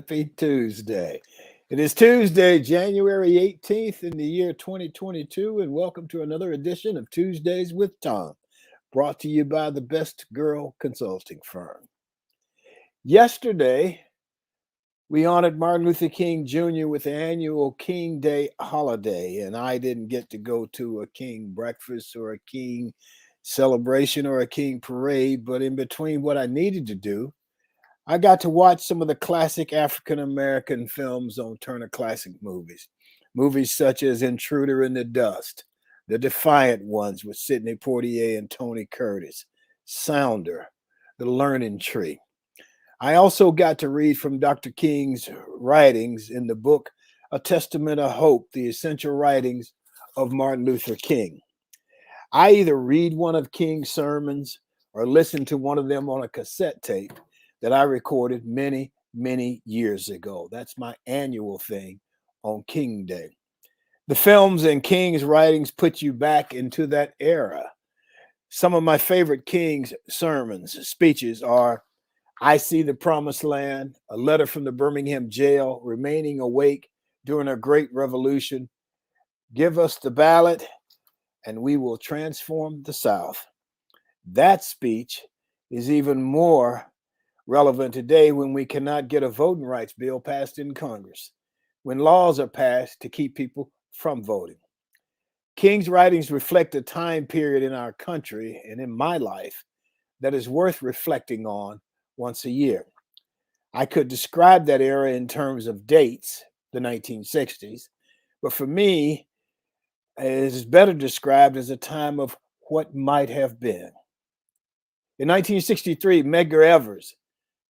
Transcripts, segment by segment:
Happy Tuesday. It is Tuesday, January 18th in the year 2022, and welcome to another edition of Tuesdays with Thom, brought to you by the Best Girl Consulting Firm. Yesterday, we honored Martin Luther King Jr. with the annual King Day holiday, and I didn't get to go to a King breakfast or a King celebration or a King parade, but in between what I needed to do, I got to watch some of the classic African American films on Turner Classic Movies. Movies such as Intruder in the Dust, The Defiant Ones with Sidney Poitier and Tony Curtis, Sounder, The Learning Tree. I also got to read from Dr. King's writings in the book A Testament of Hope, the essential writings of Martin Luther King. I either read one of King's sermons or listen to one of them on a cassette tape that I recorded many, many years ago. That's my annual thing on King Day. The films and King's writings put you back into that era. Some of my favorite King's sermons, speeches are I See the Promised Land, A Letter from the Birmingham Jail, Remaining Awake During a Great Revolution, Give Us the Ballot, and We Will Transform the South. That speech is even more relevant today when we cannot get a voting rights bill passed in Congress, when laws are passed to keep people from voting. King's writings reflect a time period in our country and in my life that is worth reflecting on once a year. I could describe that era in terms of dates, the 1960s, but for me, it is better described as a time of what might have been. In 1963, Medgar Evers,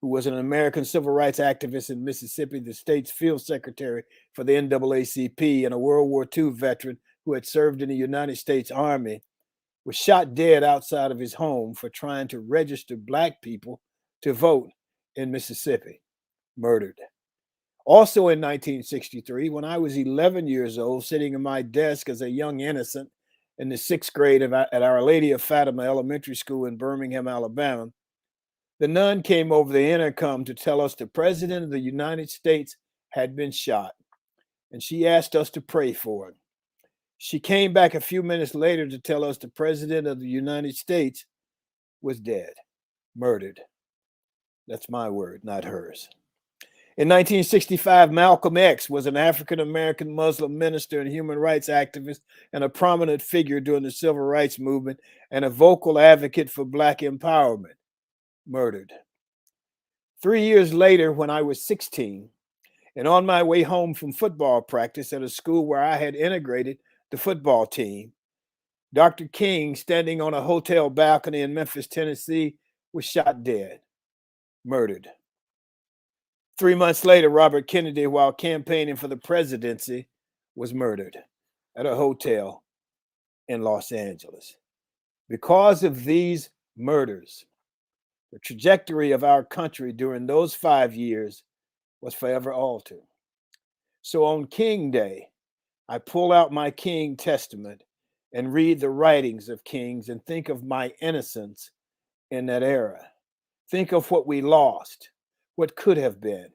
who was an American civil rights activist in Mississippi, the state's field secretary for the NAACP, and a World War II veteran who had served in the United States Army, was shot dead outside of his home for trying to register Black people to vote in Mississippi, murdered. Also in 1963, when I was 11 years old, sitting at my desk as a young innocent in the sixth grade at Our Lady of Fatima Elementary School in Birmingham, Alabama, the nun came over the intercom to tell us the President of the United States had been shot, and she asked us to pray for him. She came back a few minutes later to tell us the President of the United States was dead, murdered. That's my word, not hers. In 1965, Malcolm X was an African-American Muslim minister and human rights activist and a prominent figure during the civil rights movement and a vocal advocate for Black empowerment, murdered. 3 years later, when I was 16 and on my way home from football practice at a school where I had integrated the football team, Dr. King, standing on a hotel balcony in Memphis, Tennessee, was shot dead, murdered. 3 months later, Robert Kennedy, while campaigning for the presidency, was murdered at a hotel in Los Angeles. Because of these murders, the trajectory of our country during those 5 years was forever altered. So on King Day, I pull out my King Testament and read the writings of kings and think of my innocence in that era. Think of what we lost, what could have been.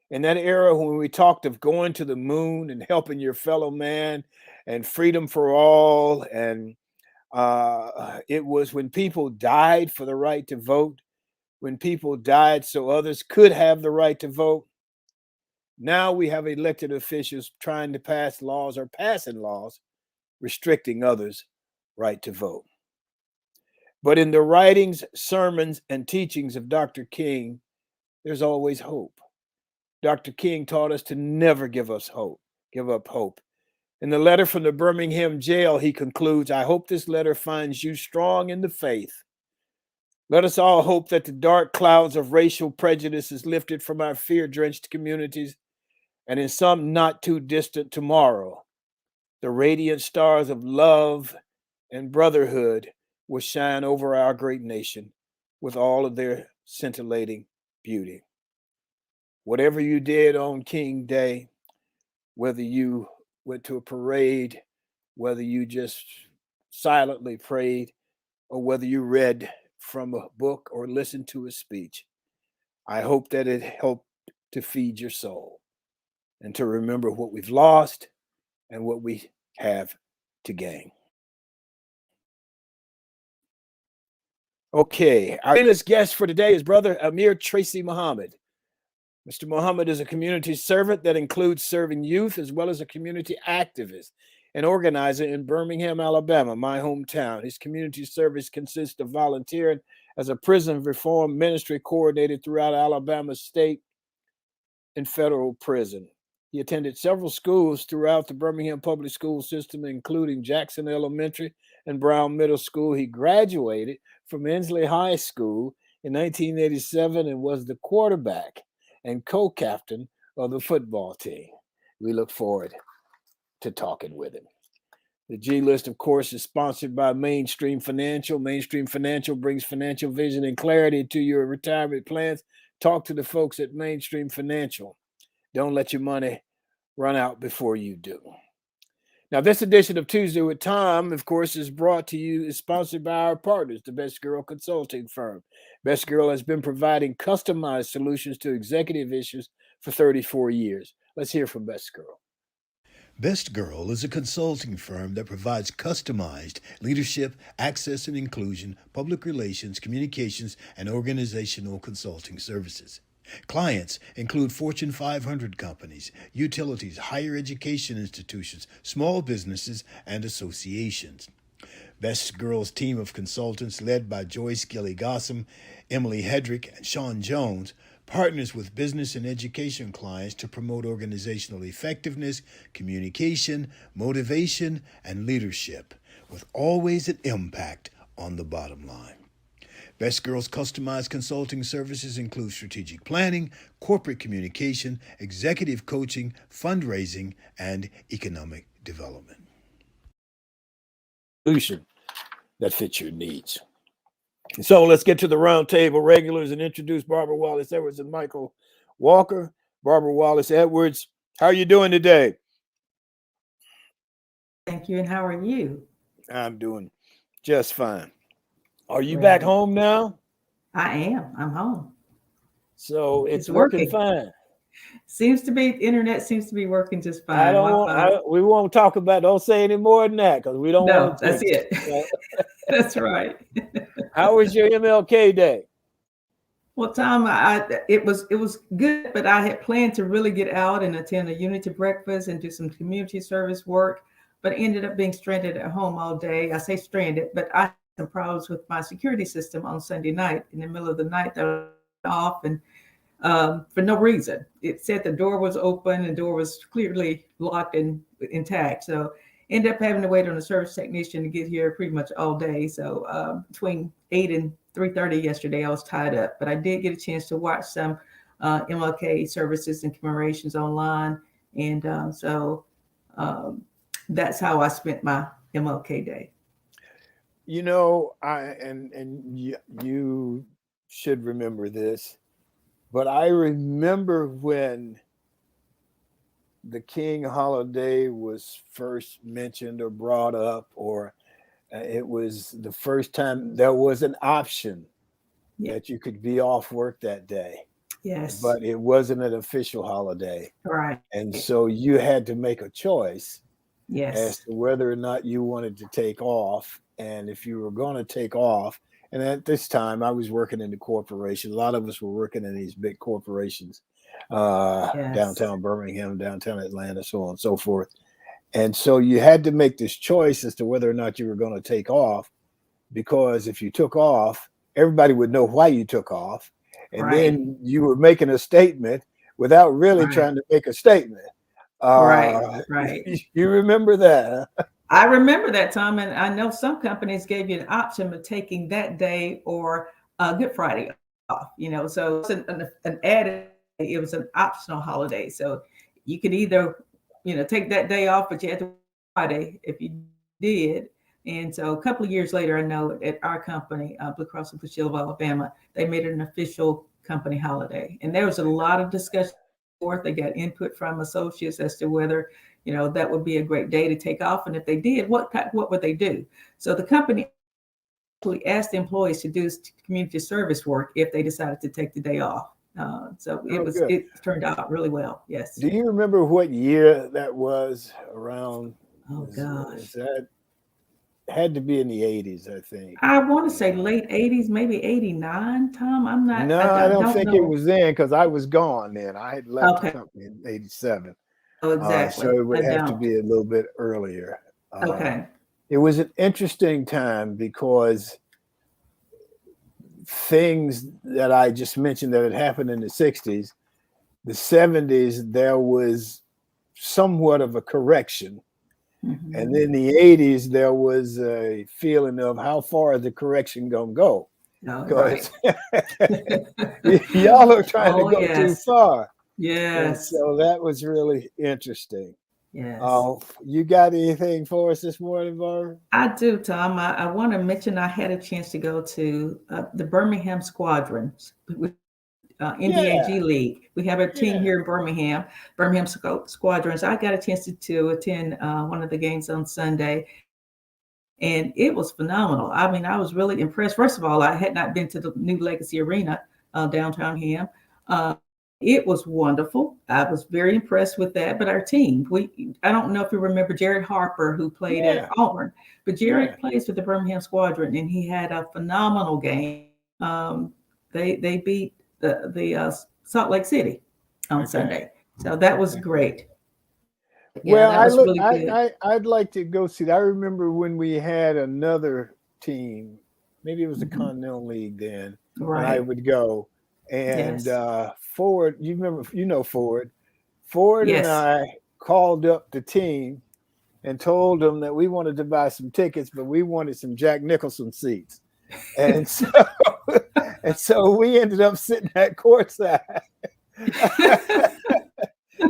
In that era when we talked of going to the moon and helping your fellow man and freedom for all, and it was when people died for the right to vote, when people died so others could have the right to vote. Now we have elected officials trying to pass laws or passing laws restricting others' right to vote. But in the writings, sermons, and teachings of Dr. King, there's always hope. Dr. King taught us to never give up hope. In the letter from the Birmingham jail, he concludes, I hope this letter finds you strong in the faith. Let us all hope that the dark clouds of racial prejudice is lifted from our fear-drenched communities, and in some not too distant tomorrow, the radiant stars of love and brotherhood will shine over our great nation with all of their scintillating beauty. Whatever you did on King Day, whether you went to a parade, whether you just silently prayed, or whether you read from a book or listened to a speech, I hope that it helped to feed your soul and to remember what we've lost and what we have to gain. Okay, our latest guest for today is Brother Amir Tracey Muhammad. Mr. Muhammad is a community servant that includes serving youth as well as a community activist and organizer in Birmingham, Alabama, my hometown. His community service consists of volunteering as a prison reform ministry coordinator throughout Alabama state and federal prison. He attended several schools throughout the Birmingham public school system, including Jackson Elementary and Brown Middle School. He graduated from Inslee High School in 1987 and was the quarterback and co-captain of the football team. We look forward to talking with him. The G List, of course, is sponsored by Mainstream Financial. Mainstream Financial brings financial vision and clarity to your retirement plans. Talk to the folks at Mainstream Financial. Don't let your money run out before you do. Now, this edition of Tuesday with Thom, of course, is sponsored by our partners, the Best Girl Consulting Firm. Best Girl has been providing customized solutions to executive issues for 34 years. Let's hear from Best Girl. Best Girl is a consulting firm that provides customized leadership, access and inclusion, public relations, communications, and organizational consulting services. Clients include Fortune 500 companies, utilities, higher education institutions, small businesses, and associations. Best Girl's team of consultants, led by Joyce Gilly-Gossam, Emily Hedrick, and Sean Jones, partners with business and education clients to promote organizational effectiveness, communication, motivation, and leadership, with always an impact on the bottom line. Best Girl's customized consulting services include strategic planning, corporate communication, executive coaching, fundraising, and economic development. Solution that fits your needs. So let's get to the roundtable regulars and introduce Barbara Wallace Edwards and Michael Walker. Barbara Wallace Edwards, how are you doing today? Thank you. And how are you? I'm doing just fine. Are you back home now? I am. I'm home. So it's working fine. Seems to be, internet seems to be working just fine. We won't talk about, don't say any more than that because we don't want to. That's it. That's right. How was your MLK Day? Well, Thom, it was good, but I had planned to really get out and attend a unity breakfast and do some community service work, but ended up being stranded at home all day. I say stranded, but I had some problems with my security system on Sunday night. In the middle of the night, that was off, and for no reason. It said the door was open and door was clearly locked and intact. So ended up having to wait on a service technician to get here pretty much all day. So between 8 and 3:30 yesterday, I was tied up, but I did get a chance to watch some MLK services and commemorations online. And so that's how I spent my MLK Day. You know, you should remember this, but I remember when the King holiday was first mentioned or brought up, or it was the first time there was an option that you could be off work that day. Yes. But it wasn't an official holiday. Right. And so you had to make a choice as Yes. to whether or not you wanted to take off. And if you were going to take off, and at this time I was working in the corporation. A lot of us were working in these big corporations, downtown Birmingham, downtown Atlanta, so on and so forth. And so you had to make this choice as to whether or not you were going to take off, because if you took off, everybody would know why you took off. And then you were making a statement without really trying to make a statement. Right. You remember that? Huh? I remember that, Thom, and I know some companies gave you an option of taking that day or Good Friday off. You know, so it was an added. It was an optional holiday, so you could either, take that day off, but you had to work Friday if you did. And so a couple of years later, I know at our company, Blue Cross and Blue Shield of Alabama, they made it an official company holiday, and there was a lot of discussion. They got input from associates as to whether that would be a great day to take off, and if they did, what would they do? So the company actually asked the employees to do community service work if they decided to take the day off. So Oh, good. it turned out really well. Yes. Do you remember what year that was around? Oh Was gosh. that had to be in the 80s, I think. I want to say late 80s, maybe 89, Tom. No, I I don't don't think it know. was then because I was gone then. I had left the Okay. company in 87. Oh, So exactly. it would I have to don't. be a little bit earlier. Uh, Okay. it was an interesting time because things that I just mentioned that had happened in the 60s, the 70s, there was somewhat of a correction. And Hmm. then the 80s, there was a feeling of how far is the correction going to go? Oh, right. Because y'all are trying to Oh, go too yes. far. And Yes. so that was really interesting. Yes. You got anything for us this morning, Barbara? I do, Tom. I want to mention I had a chance to go to the Birmingham Squadrons, Yeah, NBAG League. We have a team yeah. here in Birmingham, Squadrons. I got a chance to attend one of the games on Sunday, and it was phenomenal. I mean, I was really impressed. First of all, I had not been to the new Legacy Arena downtown Ham. Uh, it was wonderful. I was very impressed with that. But our team, I don't know if you remember Jared Harper, who played at Yeah, Auburn, but yeah. Jared plays for the Birmingham Squadron, and he had a phenomenal game. They beat the Salt Lake City on Okay, Sunday, so that was okay. great. Yeah, Well, that was really good. I'd like to go see that. I remember when we had another team, maybe it was the Hmm. Continental League then, and I Right. would go. And Yes. Ford, you remember, Ford. Ford and Yes. I called up the team and told them that we wanted to buy some tickets, but we wanted some Jack Nicholson seats. And so and so we ended up sitting at courtside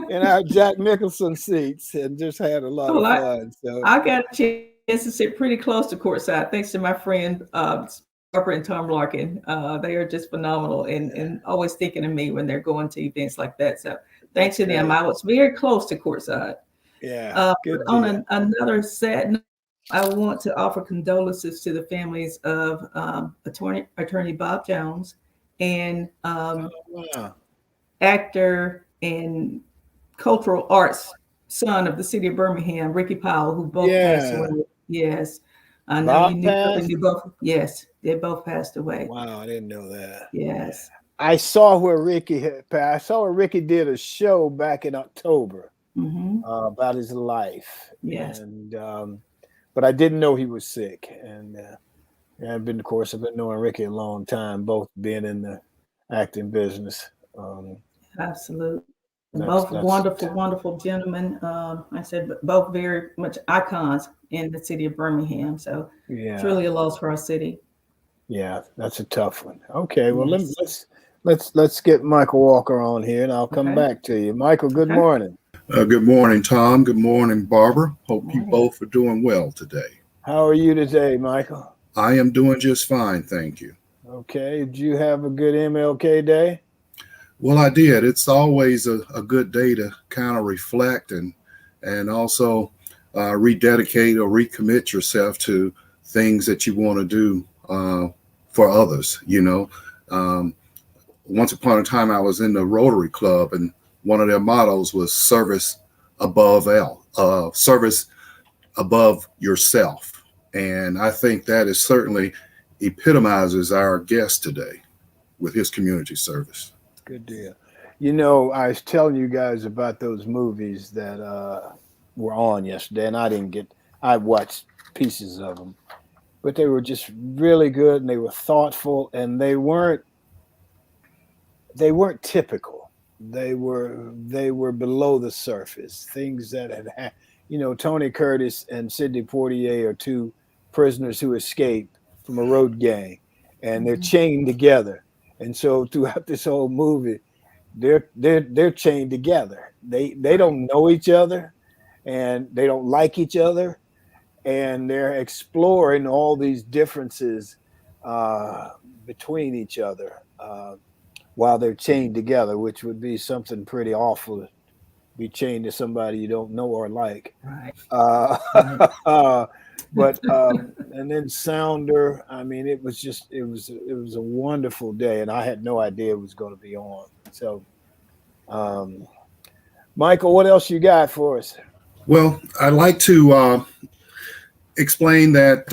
in our Jack Nicholson seats and just had a lot Well, of fun. So I got a chance to sit pretty close to courtside, thanks to my friend Barbara and Tom Larkin. They are just phenomenal and always thinking of me when they're going to events like that. So thanks that's to them, great. I was very close to courtside. Yeah, But good on deal. another sad note, I want to offer condolences to the families of attorney Bob Jones and Wow. actor and cultural arts son of the city of Birmingham, Ricky Powell, who both passed Yeah. away. Yes. I know Bob you probably passed? knew both. Yes, they both passed away. Wow, I didn't know that. Yes. I saw where Ricky had passed. I saw where Ricky did a show back in October Hmm. about his life. Yes. And but I didn't know he was sick. And of course, I've been knowing Ricky a long time, both being in the acting business. Um, Absolutely. that's Both that's wonderful, wonderful gentlemen. I said both very much icons in the city of Birmingham. So yeah, truly a loss for our city. yeah, that's a tough one. Okay, well Yes. let's get Michael Walker on here, and I'll come Okay. back to you. Michael, good Okay. morning. Good morning, Tom. Good morning, Barbara. Good Hope you morning. both are doing well today. How are you today, Michael? I am doing just fine, thank you. Okay, did you have a good MLK day? Well, I did. It's always a good day to kind of reflect and also rededicate or recommit yourself to things that you want to do for others. Um, once upon a time, I was in the Rotary Club, and one of their mottos was service above yourself. And I think that is certainly epitomizes our guest today with his community service. Good deal. I was telling you guys about those movies that were on yesterday, and I watched pieces of them, but they were just really good, and they were thoughtful, and they weren't typical. They were below the surface. Things that Tony Curtis and Sidney Poitier are two prisoners who escaped from a road gang, and they're Mhm. chained together. And so throughout this whole movie, they're chained together. They Right. don't know each other, and they don't like each other, and they're exploring all these differences uh, between each other while they're chained together, which would be something pretty awful be chained to somebody you don't know or like. Right. But and then Sounder, I mean, it was a wonderful day, and I had no idea it was going to be on. So, Michael, what else you got for us? Well, I'd like to explain that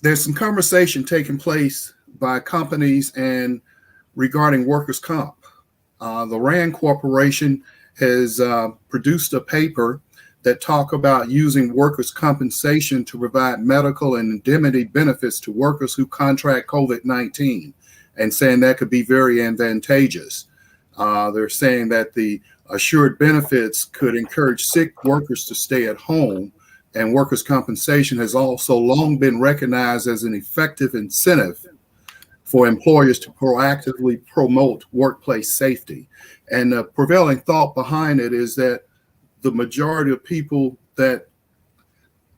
there's some conversation taking place by companies and regarding workers' comp. The RAND Corporation has produced a paper that talk about using workers' compensation to provide medical and indemnity benefits to workers who contract COVID-19, and saying that could be very advantageous. They're saying that the assured benefits could encourage sick workers to stay at home, and workers' compensation has also long been recognized as an effective incentive for employers to proactively promote workplace safety. And the prevailing thought behind it is that the majority of people that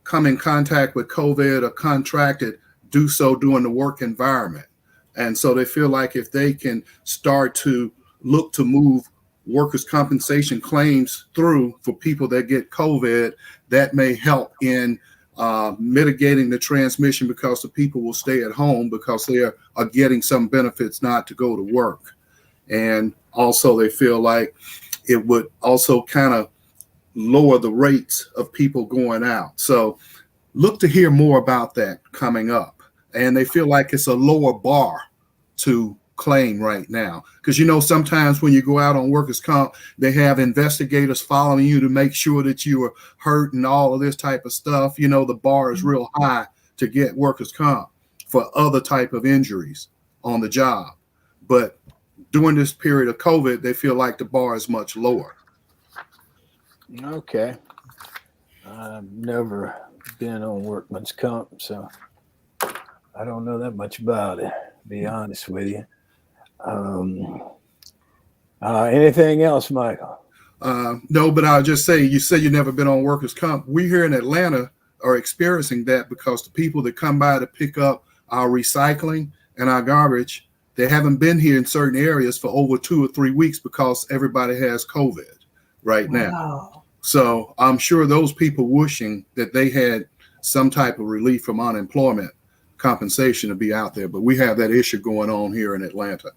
come in contact with COVID or contracted do so during the work environment. And so they feel like if they can start to look to move workers' compensation claims through for people that get COVID, that may help in mitigating the transmission, because the people will stay at home because they are getting some benefits not to go to work. And also they feel like it would also kind of lower the rates of people going out. So look to hear more about that coming up. And they feel like it's a lower bar to claim right now, because sometimes when you go out on workers' comp, they have investigators following you to make sure that you are hurt and all of this type of stuff. The bar is real high to get workers' comp for other type of injuries on the job, but during this period of COVID, they feel like the bar is much lower. Okay, I've never been on workman's comp, so I don't know that much about it, to be honest with you. Anything else, Michael? No, but I'll just say, you said you've never been on workers' comp. We here in Atlanta are experiencing that because the people that come by to pick up our recycling and our garbage, they haven't been here in certain areas for over 2 or 3 weeks because everybody has COVID right now. So I'm sure those people wishing that they had some type of relief from unemployment compensation to be out there, but we have that issue going on here in Atlanta.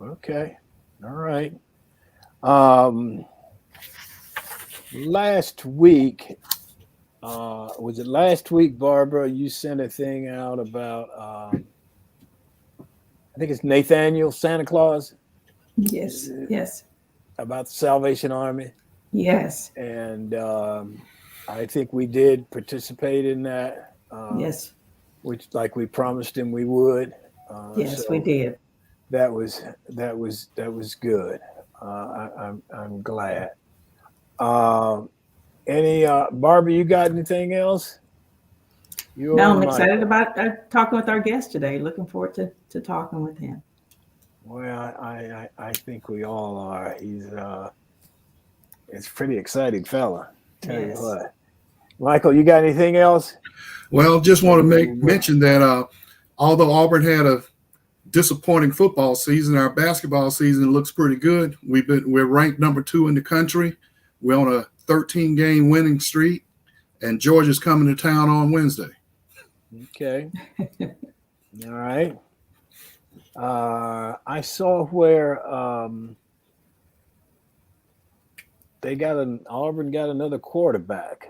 Okay. All right. Last week, was it last week, Barbara, you sent a thing out about, I think it's Nathaniel, Santa Claus? Yes. About the Salvation Army? Yes. And I think we did participate in that. Yes. Which, like we promised him we would. Yes, so we did. That was good. I'm glad. Barbara, you got anything else? No, I'm excited about talking with our guest today. Looking forward to talking with him. Well, I think we all are. He's a pretty exciting fella. Tell you what. Michael, you got anything else? Well, just want to mention that although Auburn had a disappointing football season, our basketball season looks pretty good. We're ranked number 2 in the country. We're on a 13-game winning streak, and Georgia's coming to town on Wednesday. Okay. All right. I saw where Auburn got another quarterback.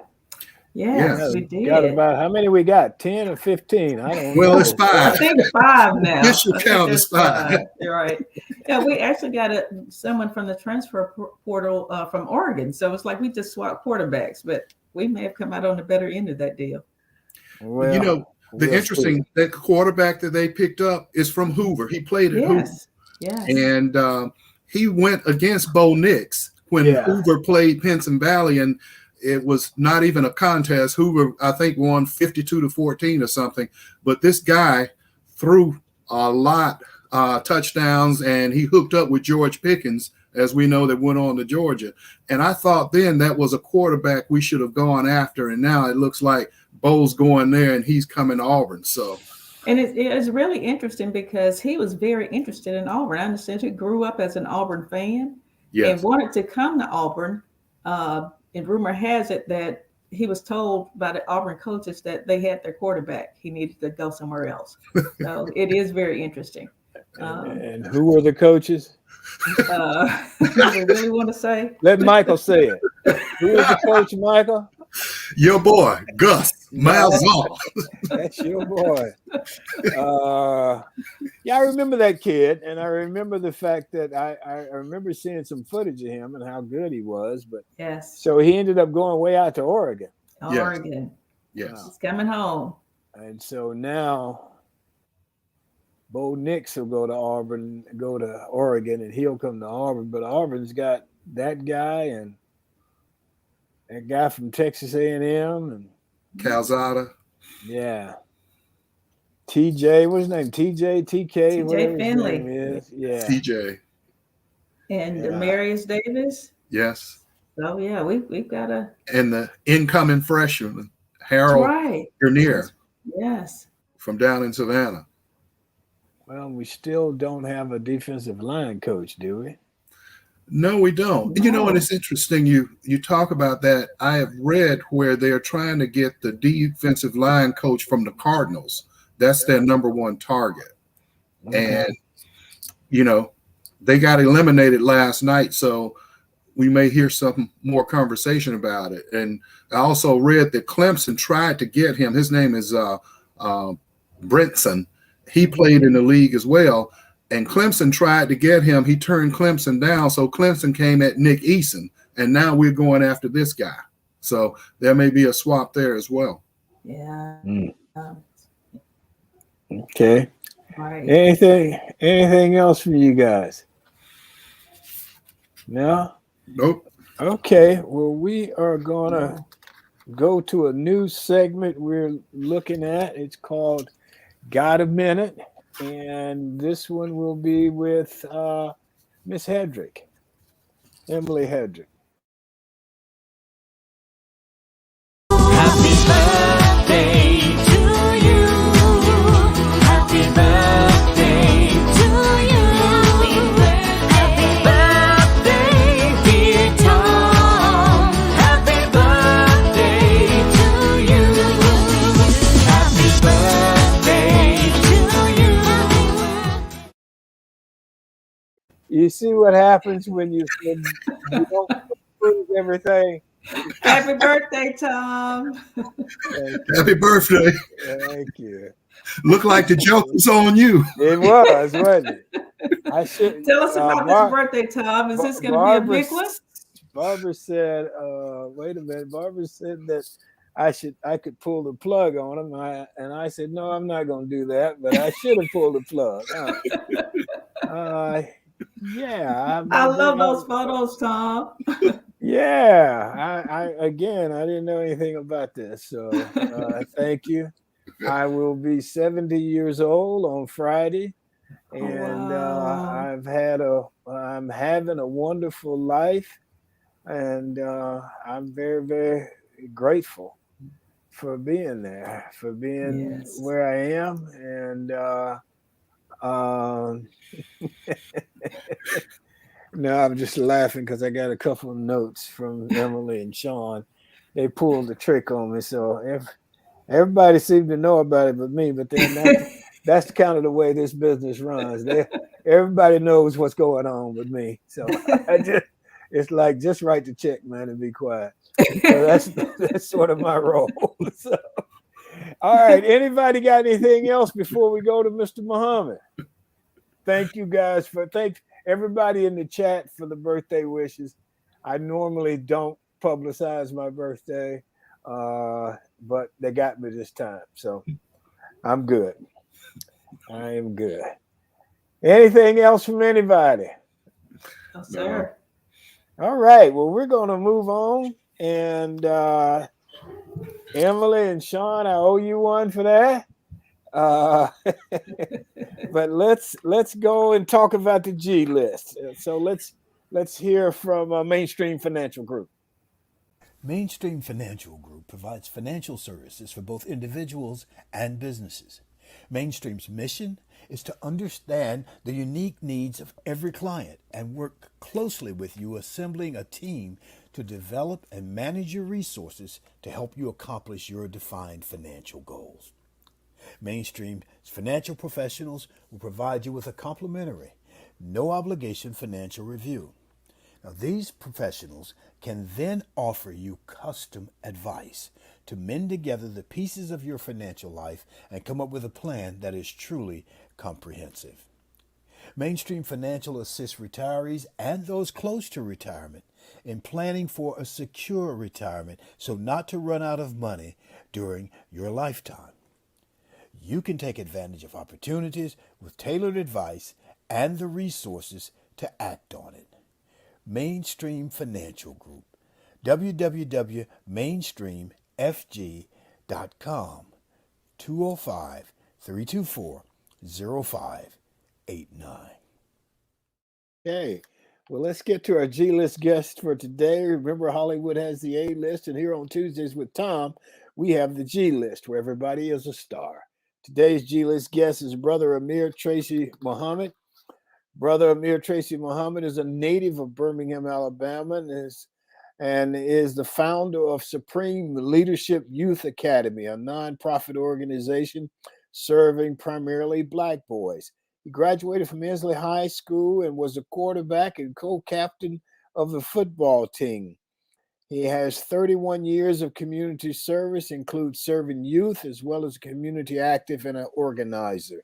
Yes, we did. Got about, how many we got? 10 or 15? I don't know. Well, it's 5. I think 5 now. Official count is 5. You're right. Yeah, we actually got someone from the transfer portal from Oregon. So it's like we just swapped quarterbacks, but we may have come out on the better end of that deal. Well, that quarterback that they picked up is from Hoover. He played at Hoover. Yes. And he went against Bo Nix when Hoover played Pinson Valley, and it was not even a contest. Hoover, I think, won 52-14 or something. But this guy threw a lot touchdowns, and he hooked up with George Pickens, as we know, that went on to Georgia. And I thought then that was a quarterback we should have gone after. And now it looks like Bo's going there, and he's coming to Auburn. So, and it is really interesting because he was very interested in Auburn. I understand he grew up as an Auburn fan and wanted to come to Auburn. And rumor has it that he was told by the Auburn coaches that they had their quarterback. He needed to go somewhere else. So it is very interesting. And who were the coaches? Do we really want to say? Let Michael say it. Who was the coach, Michael? Your boy, Gus Malzahn. That's your boy. Yeah, I remember that kid, and I remember the fact that I remember seeing some footage of him and how good he was. But Yes. so he ended up going way out to Oregon. Oregon. Yes. He's coming home. And so now Bo Nix will go to Auburn, go to Oregon, and he'll come to Auburn. But Auburn's got that guy and that guy from Texas A&M and Calzada. Yeah. TJ, what's his name? TJ, TK, TJ Finley. Is. Yeah. TJ. And Demarius Davis. Yes. So yeah, we've got a and the incoming freshman, Harold Grenier. Yes. From down in Savannah. Well, we still don't have a defensive line coach, do we? No, we don't. No. You know, and it's interesting you talk about that. I have read where they're trying to get the defensive line coach from the Cardinals. That's their number one target. Okay. And, you know, they got eliminated last night, so we may hear some more conversation about it. And I also read that Clemson tried to get him. His name is Brinson. He played in the league as well. And Clemson tried to get him. He turned Clemson down. So Clemson came at Nick Eason. And now we're going after this guy. So there may be a swap there as well. Yeah. Okay. Right. Anything else from you guys? No? Nope. Okay. Well, we are going to go to a new segment we're looking at. It's called Got a Minute. And this one will be with Miss Hedrick, Emily Hedrick. Happy birthday to you. Happy birthday to you. Happy birthday, dear Thom. Happy birthday to you. Happy birthday to you. You see what happens when you don't approve everything? Happy birthday, Thom. Happy birthday. Thank you. Look like the joke was on you. It was, wasn't it? I should Tell us about this birthday, Thom. Is this going to be a big one? Barbara said, wait a minute. Barbara said that I could pull the plug on him. And I said, no, I'm not going to do that, but I should have pulled the plug. Yeah. I love those photos, Thom. Yeah. I didn't know anything about this. So thank you. I will be 70 years old on Friday. And wow. I'm having a wonderful life. And I'm very, very grateful for being there, for being where I am. And no, I'm just laughing because I got a couple of notes from Emily and Sean. They pulled the trick on me. So everybody seemed to know about it but me. But then that's kind of the way this business runs. Everybody knows what's going on with me. So it's like, just write the check, man, and be quiet. So that's sort of my role. So, all right. Anybody got anything else before we go to Mr. Muhammad? Thank you guys thank everybody in the chat for the birthday wishes. I normally don't publicize my birthday, but they got me this time. So I'm good. I am good. Anything else from anybody? No, sir. All right. Well, we're going to move on. And Emily and Sean, I owe you one for that. But let's go and talk about the G list. So let's hear from Mainstream Financial Group. Mainstream Financial Group provides financial services for both individuals and businesses. Mainstream's mission is to understand the unique needs of every client and work closely with you, assembling a team to develop and manage your resources to help you accomplish your defined financial goals. Mainstream financial professionals will provide you with a complimentary, no obligation financial review. Now, these professionals can then offer you custom advice to mend together the pieces of your financial life and come up with a plan that is truly comprehensive. Mainstream Financial assists retirees and those close to retirement in planning for a secure retirement so not to run out of money during your lifetime. You can take advantage of opportunities with tailored advice and the resources to act on it. Mainstream Financial Group, www.mainstreamfg.com, 205-324-0589. Okay. Well, let's get to our G-list guest for today. Remember, Hollywood has the A-list, and here on Tuesdays with Thom, we have the G-list, where everybody is a star. Today's G-list guest is Brother Amir Tracey Muhammad. Brother Amir Tracey Muhammad is a native of Birmingham, Alabama, and is the founder of Supreme Leadership Youth Academy, a nonprofit organization serving primarily Black boys. He graduated from Inslee High School and was a quarterback and co-captain of the football team. He has 31 years of community service, includes serving youth as well as a community active and an organizer.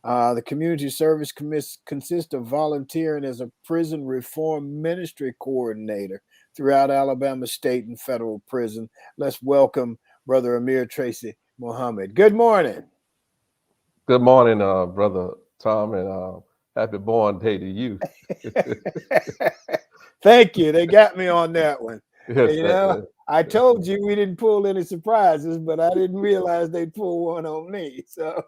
The community service consists of volunteering as a prison reform ministry coordinator throughout Alabama state and federal prison. Let's welcome Brother Amir Tracey Muhammad. Good morning. Good morning, Brother Thom, and happy born day to you. Thank you. They got me on that one. Yes, You know, I told you we didn't pull any surprises, but I didn't realize they'd pull one on me. So,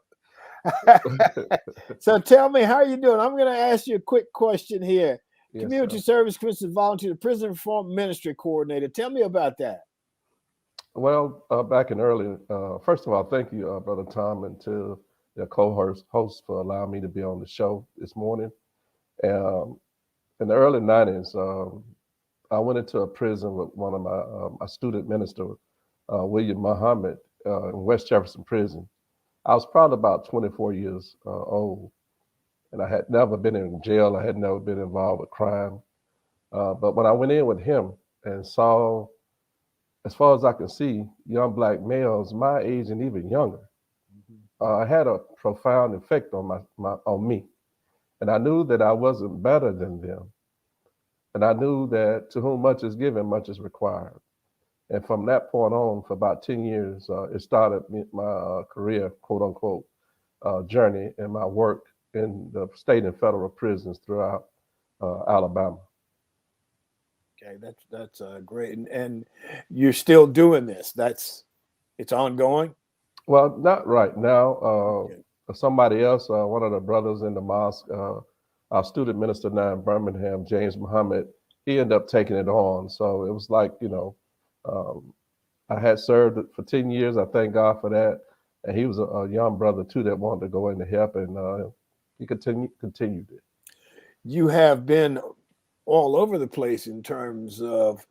so tell me, how are you doing? I'm going to ask you a quick question here. Yes, Community sir. Service Commission Volunteer Prison Reform Ministry Coordinator. Tell me about that. Well, back in early, first of all, thank you, Brother Thom, and to the co-host for allowing me to be on the show this morning. In the early 90s, I went into a prison with one of my student minister, William Muhammad, in West Jefferson Prison. I was probably about 24 years old, and I had never been in jail. I had never been involved with crime. But when I went in with him and saw, as far as I can see, young Black males my age and even younger, it had a profound effect on on me. And I knew that I wasn't better than them. And I knew that to whom much is given, much is required. And from that point on, for about 10 years, it started my career, quote unquote, journey and my work in the state and federal prisons throughout Alabama. Okay, that's great, and you're still doing this. It's ongoing. Well, not right now. Okay. Somebody else, one of the brothers in the mosque, our student minister now in Birmingham, James Muhammad, he ended up taking it on. So it was like, I had served for 10 years. I thank God for that. And he was a young brother too that wanted to go in to help, and he continued it. You have been all over the place in terms of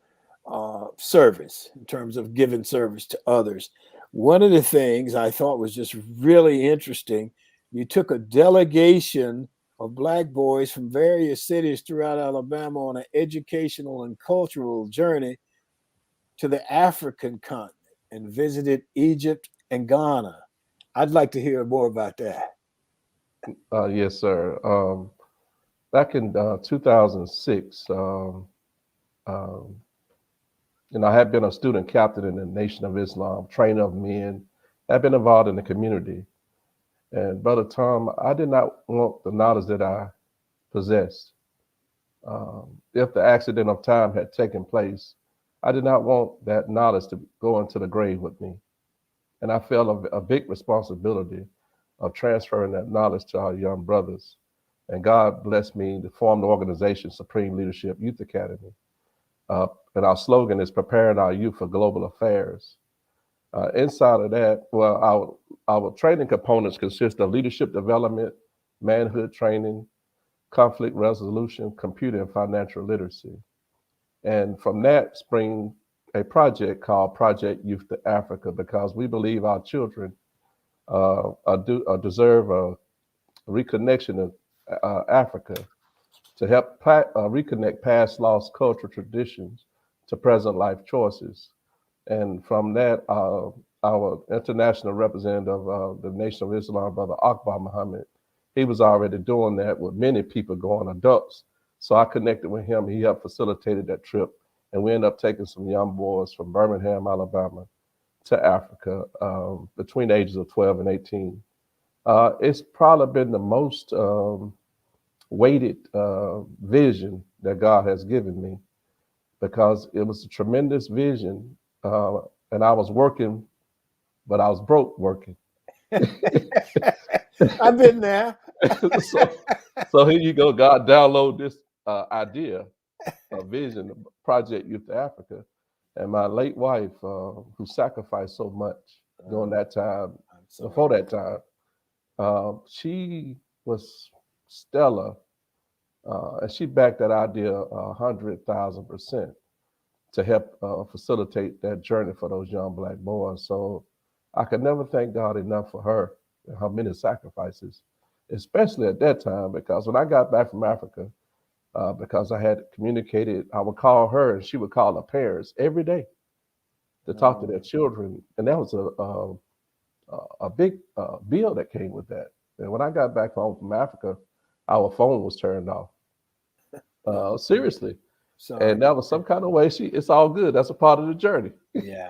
service, in terms of giving service to others. One of the things I thought was just really interesting, you took a delegation of Black boys from various cities throughout Alabama on an educational and cultural journey to the African continent and visited Egypt and Ghana. I'd like to hear more about that. Yes, sir. Back in 2006, I had been a student captain in the Nation of Islam, trainer of men. I've been involved in the community. And Brother Thom, I did not want the knowledge that I possessed. If the accident of time had taken place, I did not want that knowledge to go into the grave with me. And I felt a big responsibility of transferring that knowledge to our young brothers. And God blessed me to form the organization, Supreme Leadership Youth Academy. And our slogan is preparing our youth for global affairs. Inside of that, well, our training components consist of leadership development, manhood training, conflict resolution, computer and financial literacy. And from that spring a project called Project Youth to Africa, because we believe our children deserve a reconnection of Africa to help reconnect past lost cultural traditions to present life choices. And from that, our international representative of the Nation of Islam, Brother Akbar Muhammad, he was already doing that with many people going adults. So I connected with him. He helped facilitated that trip. And we ended up taking some young boys from Birmingham, Alabama to Africa between the ages of 12 and 18. It's probably been the most weighted vision that God has given me, because it was a tremendous vision. And I was working, but I was broke working. I've been there. so here you go. God download this idea, a vision, Project Youth to Africa. And my late wife, who sacrificed so much during that time, before that time, she was stellar. And she backed that idea 100,000% to help facilitate that journey for those young Black boys. So I could never thank God enough for her and her many sacrifices, especially at that time, because when I got back from Africa, because I had communicated, I would call her and she would call her parents every day to talk to their children. And that was a big bill that came with that. And when I got back home from Africa, our phone was turned off. Seriously. Sorry. And that was some kind of way. It's all good. That's a part of the journey. Yeah.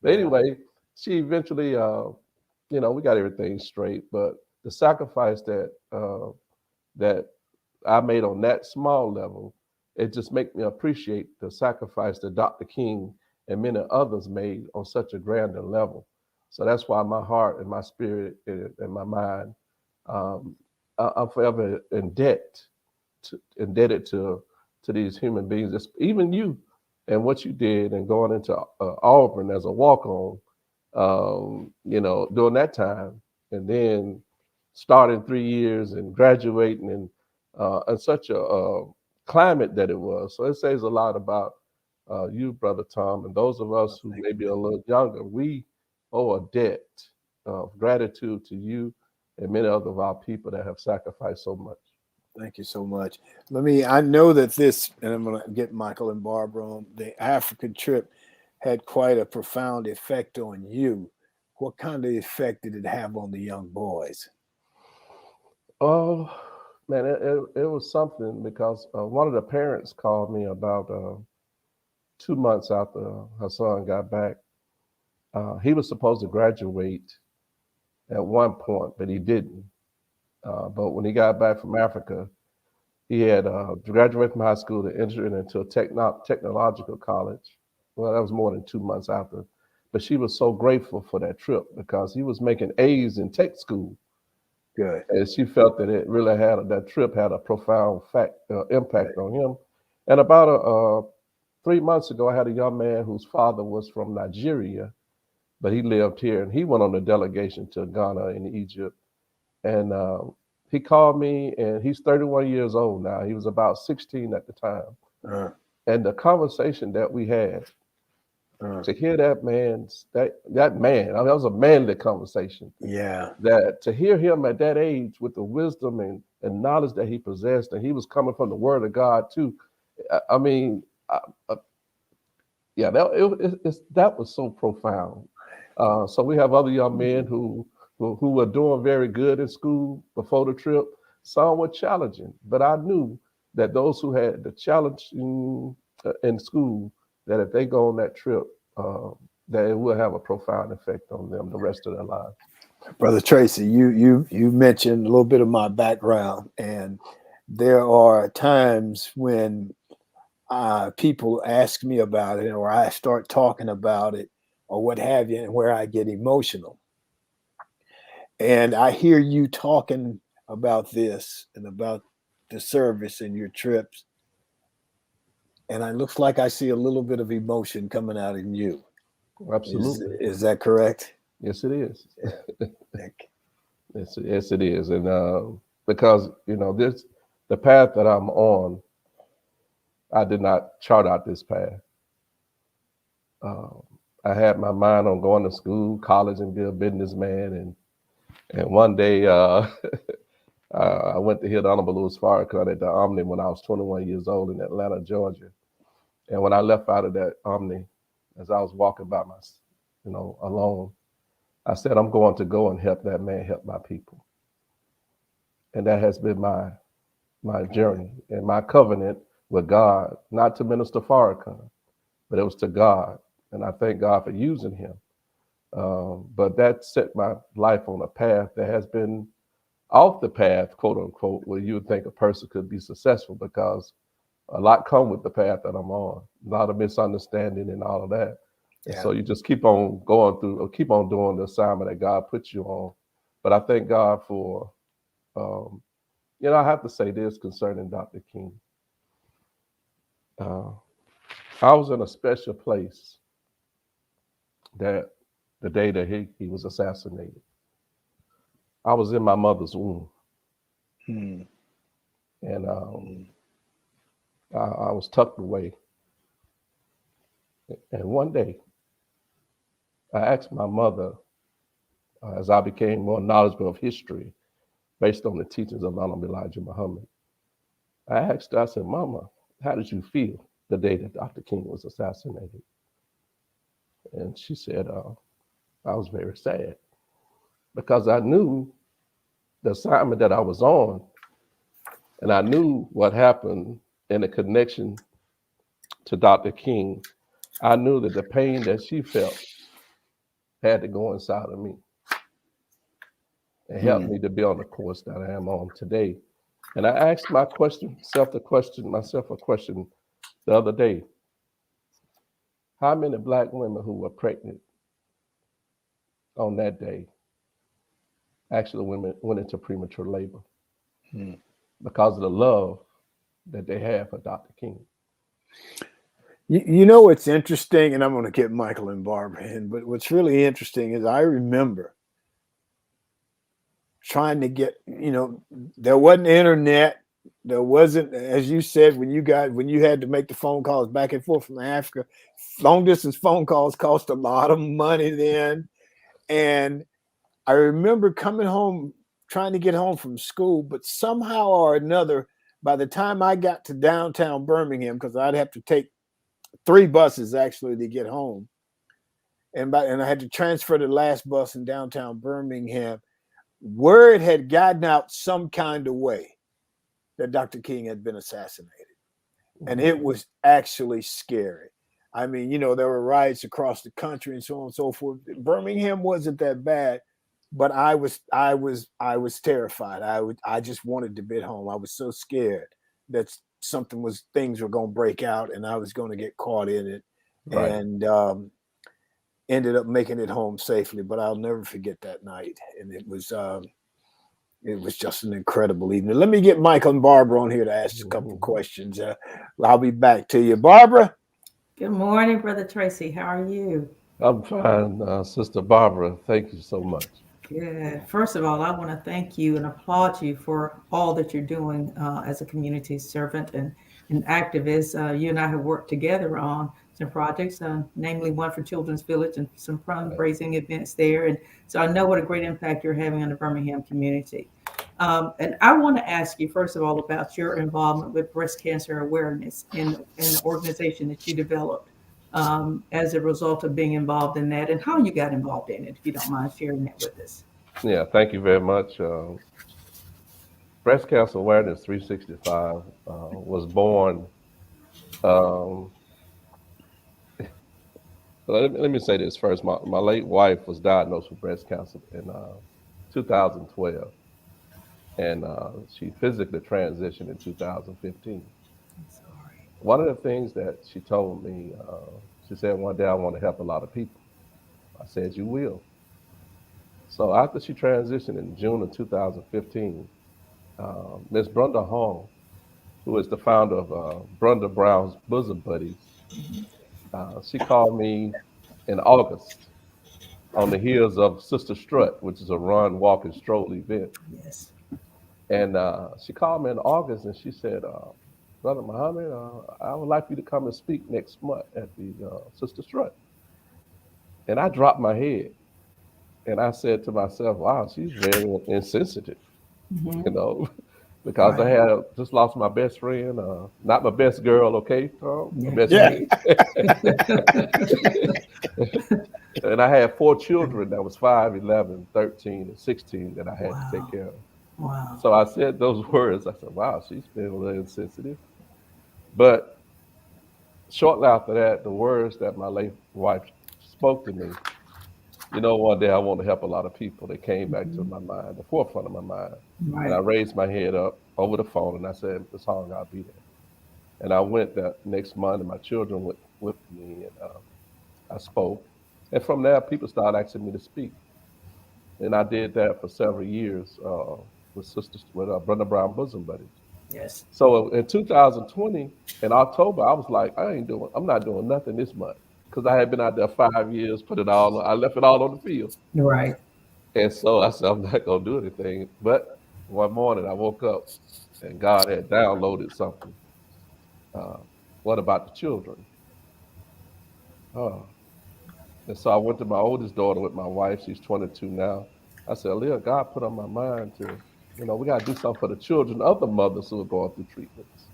But anyway, she eventually, we got everything straight. But the sacrifice that I made on that small level, it just makes me appreciate the sacrifice that Dr. King and many others made on such a grander level. So that's why my heart and my spirit and my mind, I'm forever indebted to these human beings, even you and what you did and going into Auburn as a walk-on, during that time, and then starting 3 years and graduating and such a climate that it was. So it says a lot about you, Brother Thom, and those of us who may be a little younger. We owe a debt of gratitude to you and many other of our people that have sacrificed so much. Thank you so much. I know that this, and I'm going to get Michael and Barbara on, the African trip had quite a profound effect on you. What kind of effect did it have on the young boys? Oh, man, it was something, because one of the parents called me about 2 months after her son got back. He was supposed to graduate at one point, but he didn't. But when he got back from Africa, he had graduated from high school and entered into a technological college. Well, that was more than 2 months after. But she was so grateful for that trip, because he was making A's in tech school. Good. And she felt that that trip had a profound impact on him. And about 3 months ago, I had a young man whose father was from Nigeria, but he lived here, and he went on a delegation to Ghana and Egypt. And he called me, and he's 31 years old now. He was about 16 at the time. And the conversation that we had, to hear that man, that man, that was a manly conversation. Yeah. That to hear him at that age with the wisdom and knowledge that he possessed, and he was coming from the Word of God too. I mean, that was so profound. So we have other young men who were doing very good in school before the trip. Some were challenging, but I knew that those who had the challenge in school, that if they go on that trip, that it will have a profound effect on them the rest of their lives. Brother Tracy, you mentioned a little bit of my background, and there are times when people ask me about it, or I start talking about it, or what have you, and where I get emotional. And I hear you talking about this and about the service and your trips, and it looks like I see a little bit of emotion coming out in you. Absolutely. Is that correct? Yes, it is. Yeah. Yes, it is. And because, the path that I'm on, I did not chart out this path. Um, I had my mind on going to school, college, and be a businessman. And one day, I went to hear the Honorable Louis Farrakhan at the Omni when I was 21 years old in Atlanta, Georgia. And when I left out of that Omni, as I was walking by alone, I said, I'm going to go and help that man help my people. And that has been my journey and my covenant with God, not to Minister Farrakhan, but it was to God. And I thank God for using him. But that set my life on a path that has been off the path, quote unquote, where you would think a person could be successful, because a lot come with the path that I'm on, a lot of misunderstanding and all of that. And Yeah. so you just keep on going through, or keep on doing the assignment that God puts you on. But I thank God for, I have to say this concerning Dr. King. I was in a special place that the day that he was assassinated. I was in my mother's womb. Hmm. And I was tucked away. And one day, I asked my mother, as I became more knowledgeable of history based on the teachings of Honorable Elijah Muhammad, I asked her, I said, Mama, how did you feel the day that Dr. King was assassinated? And she said, I was very sad, because I knew the assignment that I was on, and I knew what happened in the connection to Dr. King. I knew that the pain that she felt had to go inside of me and help me to be on the course that I am on today. And I asked myself a question the other day. How many Black women who were pregnant on that day actually went into premature labor because of the love that they had for Dr. King? You know what's interesting, and I'm going to get Michael and Barbara in, but what's really interesting is I remember trying to get, there wasn't internet. There wasn't, as you said, when you had to make the phone calls back and forth from Africa, long distance phone calls cost a lot of money then. And I remember coming home, trying to get home from school, but somehow or another, by the time I got to downtown Birmingham, because I'd have to take 3 buses actually to get home, and I had to transfer the last bus in downtown Birmingham, word had gotten out some kind of way that Dr. King had been assassinated. And it was actually scary. I mean, there were riots across the country and so on and so forth. Birmingham wasn't that bad, but I was terrified. I just wanted to get home. I was so scared that things were going to break out and I was going to get caught in it. Right. And ended up making it home safely. But I'll never forget that night. And it was just an incredible evening. Let me get Michael and Barbara on here to ask a couple of questions. I'll be back to you. Barbara? Good morning, Brother Tracy. How are you? I'm fine, Sister Barbara. Thank you so much. Good. First of all, I want to thank you and applaud you for all that you're doing as a community servant and an activist. You and I have worked together on some projects, namely one for Children's Village and some fundraising events there. And so I know what a great impact you're having on the Birmingham community. And I want to ask you, first of all, about your involvement with breast cancer awareness in an organization that you developed as a result of being involved in that, and how you got involved in it, if you don't mind sharing that with us. Yeah, thank you very much. Breast Cancer Awareness 365 was born. Let me say this first. My late wife was diagnosed with breast cancer in 2012, and she physically transitioned in 2015. I'm sorry. One of the things that she told me, she said one day, I want to help a lot of people. I said, you will. So after she transitioned in June of 2015, Miss Brenda Hall, who is the founder of Brenda Brown's Bosom Buddies, she called me in August on the heels of Sister Strut, which is a run, walk, and stroll event. Yes. And she called me in August and she said, Brother Muhammad, I would like you to come and speak next month at the Sister Strut. And I dropped my head and I said to myself, wow, she's very insensitive, you know, because I had just lost my best friend, not my best girl, okay, Thom, my best friend. And I had 4 children that was 5, 11, 13, and 16 that I had to take care of. Wow. So I said those words. I said, wow, she's been a little insensitive. But shortly after that, the words that my late wife spoke to me, you know, one day I want to help a lot of people. They came back to my mind, the forefront of my mind. And I raised my head up over the phone and I said, Miss Hong, I'll be there. And I went that next month and my children went with me and I spoke. And from there, people started asking me to speak. And I did that for several years with Brother Brown Bosom Buddies. Yes. So in 2020, in October, I was like, I'm not doing nothing this month. Because I had been out there 5 years, I left it all on the field. Right. And so I said, I'm not going to do anything. But one morning I woke up and God had downloaded something. What about the children? And so I went to my oldest daughter with my wife. She's 22 now. I said, Leah, God put on my mind to, we got to do something for the children of the mothers who are going through treatments.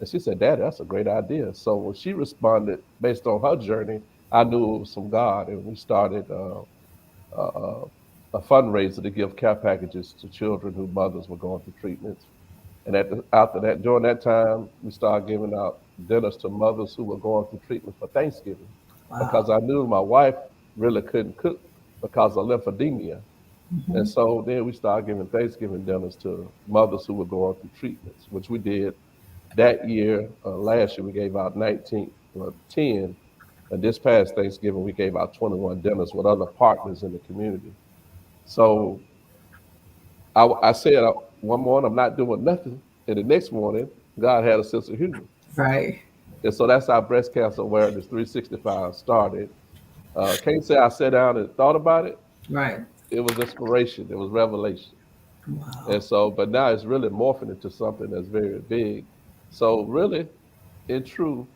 And she said, Daddy, that's a great idea. So when she responded based on her journey, I knew it was from God. And we started a fundraiser to give care packages to children whose mothers were going through treatments. And during that time, we started giving out dinners to mothers who were going through treatment for Thanksgiving. Because I knew my wife really couldn't cook because of lymphedema. And so then we started giving Thanksgiving dinners to mothers who were going through treatments, which we did that year. Last year, we gave out 10. And this past Thanksgiving, we gave out 21 dinners with other partners in the community. So I said one morning, I'm not doing nothing. And the next morning, God had a sense of humor. Right. And so that's how Breast Cancer Awareness 365 started. Can't say I sat down and thought about it. Right. It was inspiration. It was revelation. Wow. And so, but now it's really morphing into something that's very big. So really, in truth,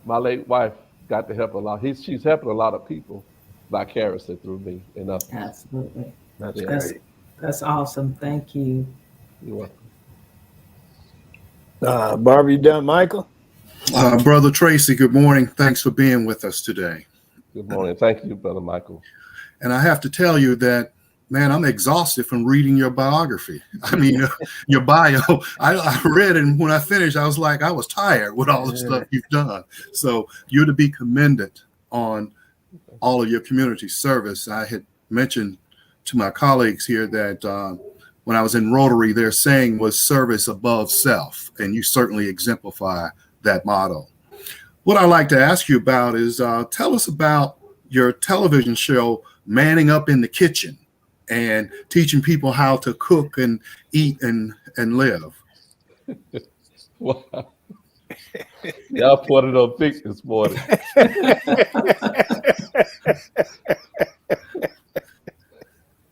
my late wife got to help a lot. She's helping a lot of people vicariously through me and others. Absolutely. That's That's awesome. Thank you. You're great. Barbara, you done, Michael? Brother Tracy, good morning. Thanks for being with us today. Good morning. Thank you, Brother Michael. And I have to tell you that, man, I'm exhausted from reading your biography. I mean, your bio. I read it, and when I finished, I was like, I was tired with all the stuff you've done. So you're to be commended on all of your community service. I had mentioned to my colleagues here that when I was in Rotary, their saying was service above self, and you certainly exemplify that motto. What I'd like to ask you about is tell us about your television show, Manning Up in the Kitchen, and teaching people how to cook and eat and live. Wow. Y'all put it on thick this morning.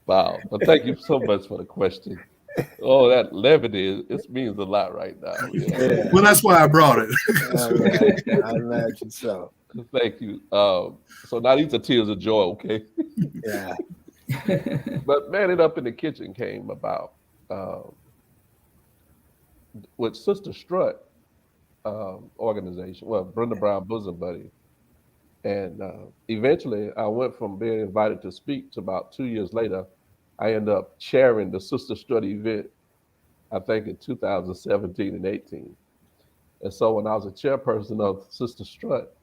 Wow. But thank you so much for the question. Oh, that levity, it means a lot right now. Yeah. Well, that's why I brought it. I imagine so. Thank you. So now these are tears of joy, okay? Yeah. But Manning Up in the Kitchen came about with Sister Strut organization, well, Brenda Brown Bosom Buddy. And eventually I went from being invited to speak to about 2 years later, I ended up chairing the Sister Strut event, I think in 2017 and 18. And so when I was a chairperson of Sister Strut,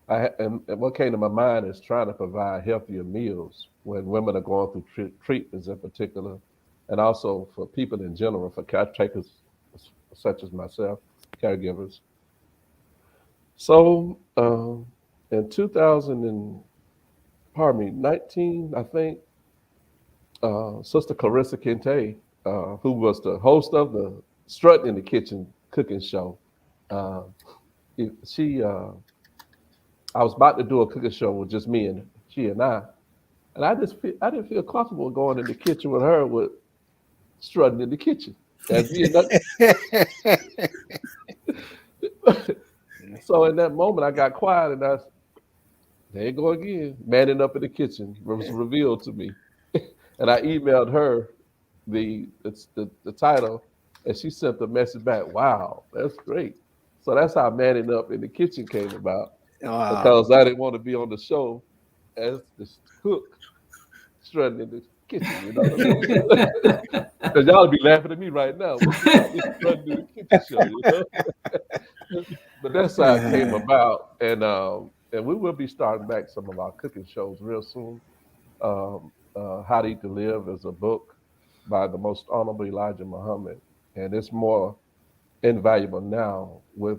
and what came to my mind is trying to provide healthier meals when women are going through treatments in particular, and also for people in general, for caretakers such as myself, caregivers. So in 2019, I think, Sister Clarissa Kente, who was the host of the Strut in the Kitchen cooking show, I was about to do a cooking show with just me and she and I didn't feel comfortable going in the kitchen with her with strutting in the kitchen. And So in that moment, I got quiet, and there you go again, manning up in the kitchen was revealed to me, and I emailed her the title, and she sent the message back. Wow, that's great. So that's how manning up in the kitchen came about, because I didn't want to be on the show as the cook strutting in the kitchen. You know what I mean? Because y'all be laughing at me right now. What you got me strutting in the kitchen show? You know? But that's how it came about, and we will be starting back some of our cooking shows real soon. How to Eat to Live is a book by the Most Honorable Elijah Muhammad, and it's more invaluable now with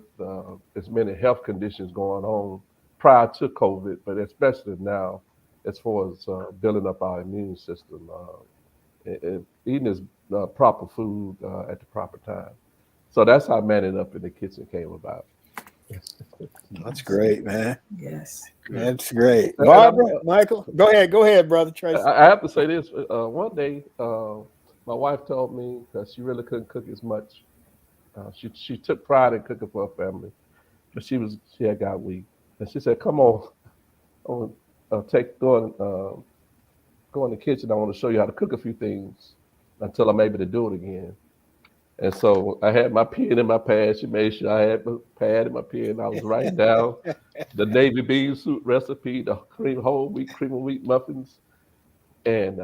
as many health conditions going on prior to COVID, but especially now as far as building up our immune system, eating is proper food at the proper time. So that's how Manning Up in the Kitchen came about. That's great, man. Yes. That's great. Barbara, Michael, go ahead, brother Tracy. I have to say this. One day, my wife told me that she really couldn't cook as much. She took pride in cooking for her family, but she had got weak, and she said, "Come on, go in the kitchen. I want to show you how to cook a few things until I'm able to do it again." And so I had my pen in my pad. She made sure I had my pad and my pen. I was writing down the navy bean soup recipe, the whole wheat cream of wheat muffins, and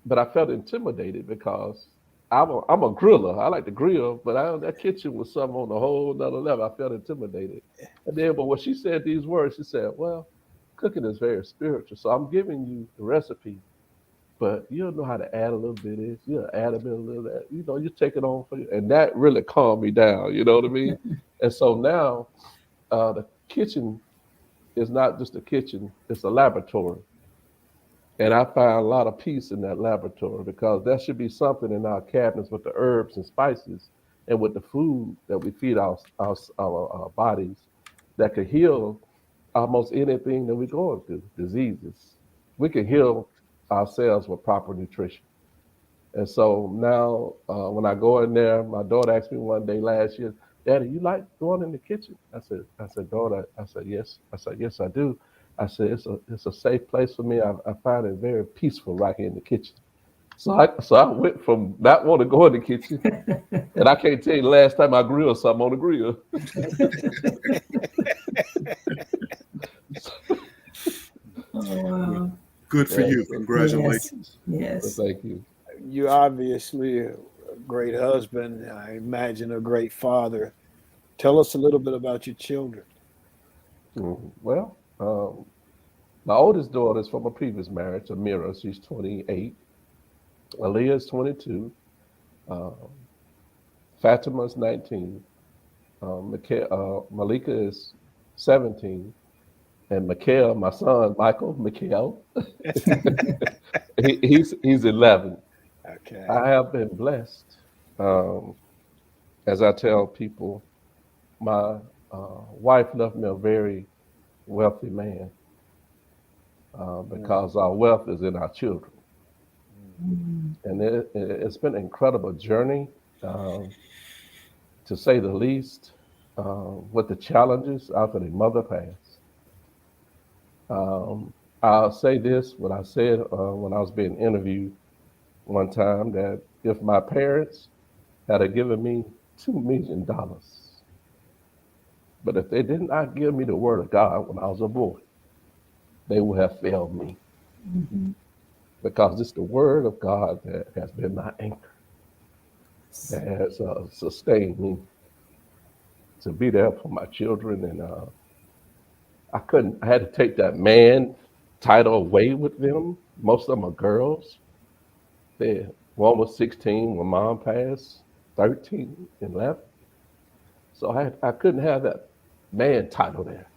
but I felt intimidated because I'm a griller. I like to grill, but that kitchen was something on a whole nother level. I felt intimidated. And then, but when she said these words, she said, "Well, cooking is very spiritual, so I'm giving you the recipe, but you don't know how to add a little bit of this. You add a bit of that. You know, you take it on for you." And that really calmed me down. You know what I mean? And so now, the kitchen is not just a kitchen; it's a laboratory. And I find a lot of peace in that laboratory, because there should be something in our cabinets with the herbs and spices and with the food that we feed our bodies that could heal almost anything that we're going through, diseases. We can heal ourselves with proper nutrition. And so now, when I go in there, my daughter asked me one day last year, "Daddy, you like going in the kitchen?" I said, "Daughter," I said, "Yes." I said, "Yes, I do." I said, it's a safe place for me. I find it very peaceful right here in the kitchen. So I went from not wanting to go in the kitchen, and I can't tell you the last time I grilled something on the grill. Oh, wow. Good for you. Congratulations. Yes. So thank you. You obviously a great husband. I imagine a great father. Tell us a little bit about your children. Well, my oldest daughter is from a previous marriage, Amir. She's 28. Aaliyah is 22. Fatima is 19. Malika is 17. And Mikhail, my son, Mikhail, he's 11. Okay. I have been blessed. As I tell people, my wife left me a very wealthy man, because our wealth is in our children. And it's been an incredible journey, to say the least, with the challenges after the mother passed. I'll say this, what I said when I was being interviewed one time, that if my parents had given me $2 million, but if they did not give me the word of God when I was a boy, they would have failed me. Because it's the word of God that has been my anchor, that has sustained me to be there for my children. And I had to take that man title away with them. Most of them are girls. One was 16 when mom passed, 13 and 11. So I couldn't have that man title there.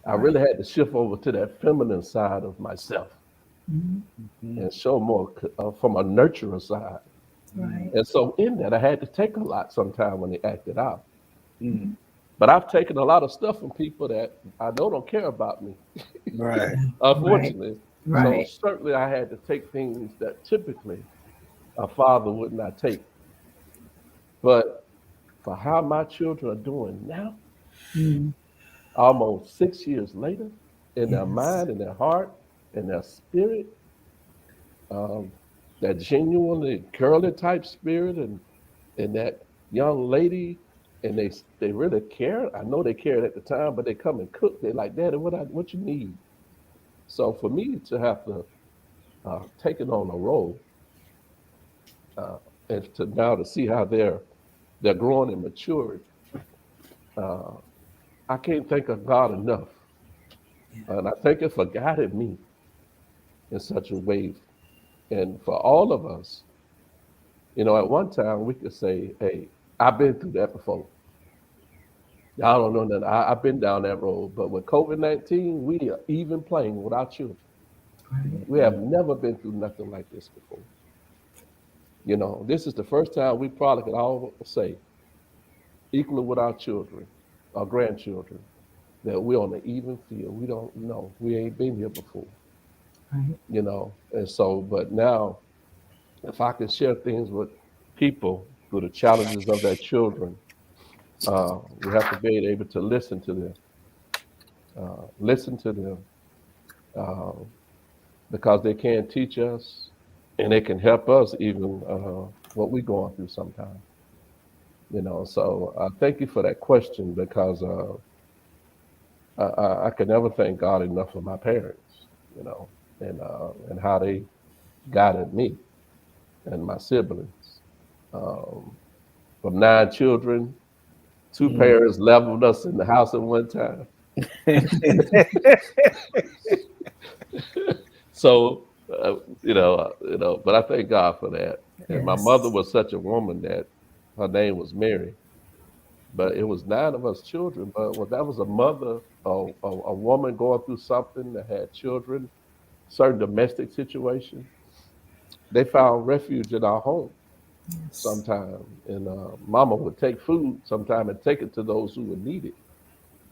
I really had to shift over to that feminine side of myself, and show more from a nurturer side. Right. And so in that, I had to take a lot sometime when they acted out. But I've taken a lot of stuff from people that I know don't care about me, Right. unfortunately. Right. So certainly I had to take things that typically a father would not take. But for how my children are doing now, Mm. almost 6 years later, in their Yes. mind, in their heart, in their spirit, um, that genuinely girly type spirit, and that young lady, and they really care. I know they cared at the time, but they come and cook. They like, Daddy, what you need? So for me to have to take it on a role, uh, and to now to see how they're growing and maturing, uh, I can't thank of God enough, and I thank Him for guiding me in such a way, and for all of us. At one time we could say, "Hey, I've been through that before. Y'all don't know that I've been down that road." But with COVID-19, we are even playing with our children. Right. We have never been through nothing like this before. This is the first time we probably could all say, equally with our children, our grandchildren, that we're on an even field. We don't know. We ain't been here before. Right. And so, but now, if I can share things with people through the challenges of their children, we have to be able to listen to them, uh, because they can teach us and they can help us even what we're going through sometimes. So thank you for that question, because I can never thank God enough for my parents, and how they guided me and my siblings. Um, from 9 children, two Mm. parents leveled us in the house at one time. So but I thank God for that. And my mother Yes. was such a woman that her name was Mary, but it was 9 of us children. But when that was a mother, a woman going through something that had children, certain domestic situation, they found refuge in our home Yes. sometime. And Mama would take food sometime and take it to those who would need it,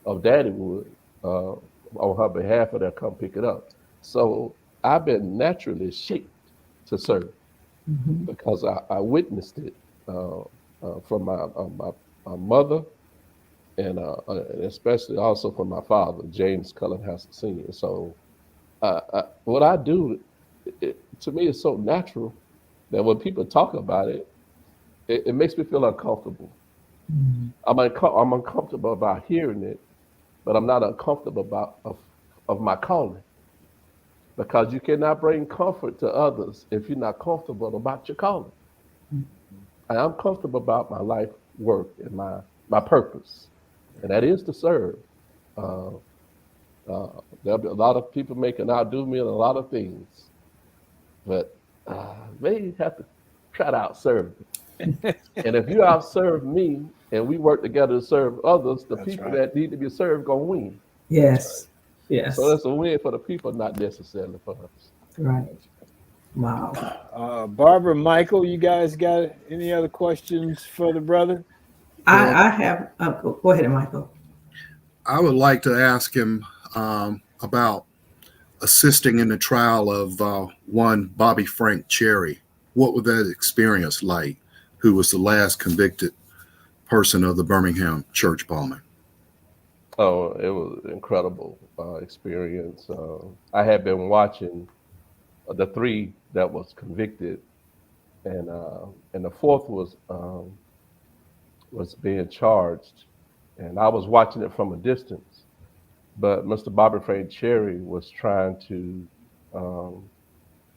or Daddy would, on her behalf, or they'll come pick it up. So I've been naturally shaped to serve, Mhm. because I witnessed it, from my mother, and especially also from my father, James Cullen Hassel Sr. So what I do, to me, is so natural that when people talk about it, it makes me feel uncomfortable. Mm. I'm uncomfortable about hearing it, but I'm not uncomfortable of my calling, because you cannot bring comfort to others if you're not comfortable about your calling. Mm. I am comfortable about my life work and my purpose, and that is to serve. Uh, there'll be a lot of people making outdo me in a lot of things, but they have to try to outserve me. And if you outserve me and we work together to serve others, the That's people right. that need to be served gonna win. That's right. Yes. So Yes. that's a win for the people, not necessarily for us. Right. Wow. Barbara, Michael, you guys got any other questions for the brother? Well, I have. Go ahead, Michael. I would like to ask him about assisting in the trial of one Bobby Frank Cherry. What was that experience like? Who was the last convicted person of the Birmingham church bombing? Oh, it was an incredible experience. I had been watching the three that was convicted, and the fourth was being charged, and I was watching it from a distance. But Mr. Bobby Frank Cherry was trying to um,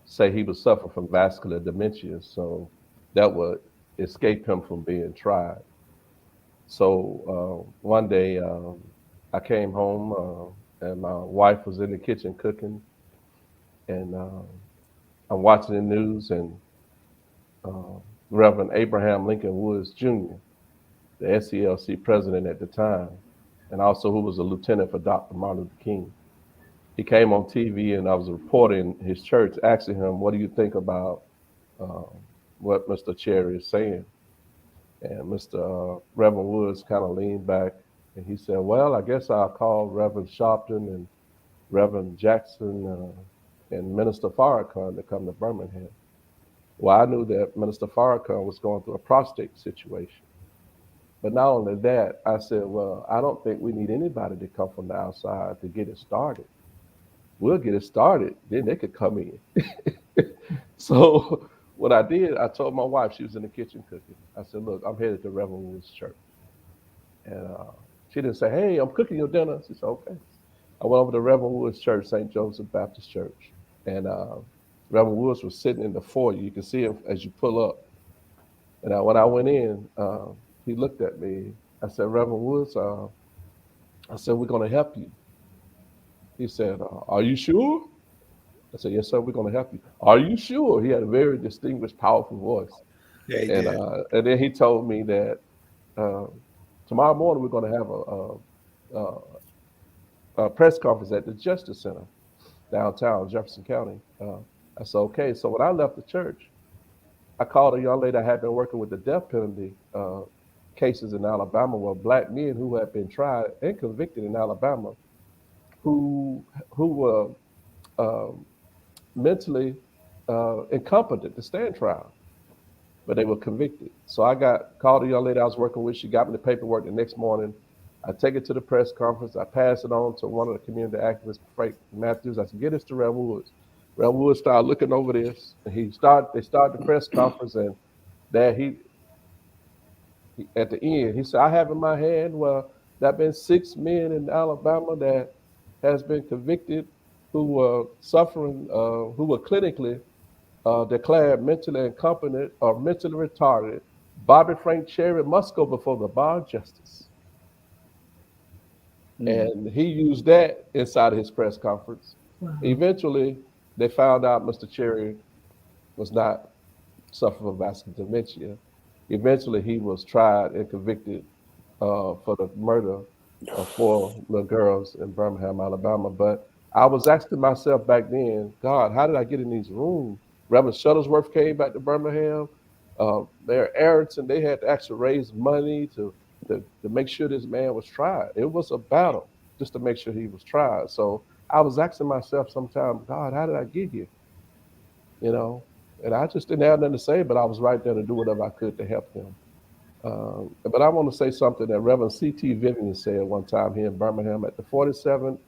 say he was suffering from vascular dementia, so that would escape him from being tried. So one day I came home, and my wife was in the kitchen cooking, and I'm watching the news, and uh, Reverend Abraham Lincoln Woods Jr., the SCLC president at the time, and also who was a lieutenant for Dr. Martin Luther King. He came on TV, and I was reporting his church, asking him, "What do you think about um, what Mr. Cherry is saying?" And Mr. Reverend Woods kind of leaned back, and he said, "Well, I guess I'll call Reverend Sharpton and Reverend Jackson, and Minister Farrakhan to come to Birmingham." Well, I knew that Minister Farrakhan was going through a prostate situation, But not only that, I said, well, I don't think we need anybody to come from the outside to get it started. We'll get it started, then they could come in. So what I did, I told my wife, she was in the kitchen cooking. I said, look, I'm headed to Reverend Wood's church. And she didn't say, hey, I'm cooking your dinner. She said, okay. I went over to Reverend Wood's church, St. Joseph Baptist Church. And Reverend Woods was sitting in the foyer. You can see him as you pull up. And when I went in, he looked at me. I said, Reverend Woods, I said, we're going to help you. He said, are you sure? I said, yes, sir, we're going to help you. Are you sure? He had a very distinguished, powerful voice. Yeah, he And, did. and then he told me that tomorrow morning we're going to have a press conference at the Justice Center downtown, Jefferson County. I said, okay. So when I left the church, I called a young lady I had been working with the death penalty cases in Alabama, where black men who had been tried and convicted in Alabama, who were mentally incompetent to stand trial, but they were convicted. So I called a young lady I was working with. She got me the paperwork the next morning. I take it to the press conference. I pass it on to one of the community activists, Frank Matthews. I said, get this to Rev Woods. Rev Woods started looking over this. And they started the press conference, and there he at the end, he said, I have in my hand, well, there have been 6 men in Alabama that has been convicted who were suffering, who were clinically declared mentally incompetent or mentally retarded. Bobby Frank Cherry must go before the bar of justice. And he used that inside of his press conference. Wow. Eventually, they found out Mr. Cherry was not suffering from vascular dementia. Eventually, he was tried and convicted for the murder of 4 little girls in Birmingham, Alabama. But I was asking myself back then, God, how did I get in these rooms? Reverend Shuttlesworth came back to Birmingham. Mayor Aronson, they had to actually raise money to make sure this man was tried. It was a battle just to make sure he was tried. So I was asking myself sometimes, God, how did I get here? You know, and I just didn't have nothing to say, but I was right there to do whatever I could to help him. But I want to say something that Reverend C.T. Vivian said one time here in Birmingham at the 47th